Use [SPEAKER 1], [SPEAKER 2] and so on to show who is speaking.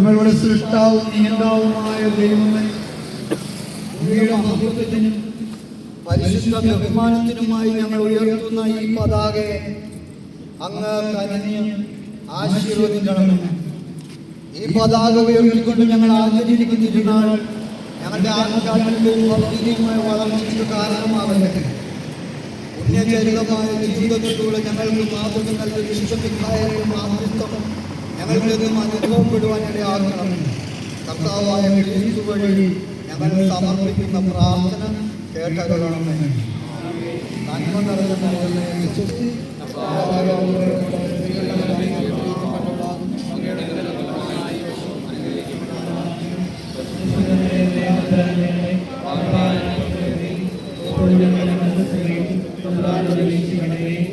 [SPEAKER 1] ഞങ്ങളുടെ സൃഷ്ടാവും നിയന്താവുമായ ദൈവമേ, പരിശുദ്ധ ബഹുമാനത്തിനുമായി ഞങ്ങൾ ഉയർത്തുന്ന ഈ പതാകയെ അങ്ങ് കനിഞ്ഞ് ആശീർവദിക്കണമെന്ന്. ഈ പതാക ഉയർത്തിക്കൊണ്ട് ഞങ്ങൾ ആചരിക്കുന്ന തിരുനാൾ ഞങ്ങളുടെ ആത്മകാരണത്തെയും ഭൗതികമായ വളർച്ചയ്ക്ക് കാരണമാകട്ടെ. പുണ്യചരിതമായ ജീവിതത്തിലൂടെ ഞങ്ങൾക്ക് മാതൃക നൽകിയ വിശ്വസിക്കായ മാതൃത്വം ഞങ്ങൾക്കെന്നും അനുഭവപ്പെടുവാൻ ഇടയാകണമെന്ന് കർത്താവായ ക്രിസ്തു വഴി ഞങ്ങൾ സമർപ്പിക്കുന്ന പ്രാർത്ഥന കേട്ടകണമെന്ന്. നന്മ നിറഞ്ഞ വിശ്വസി
[SPEAKER 2] ഞങ്ങളുടെ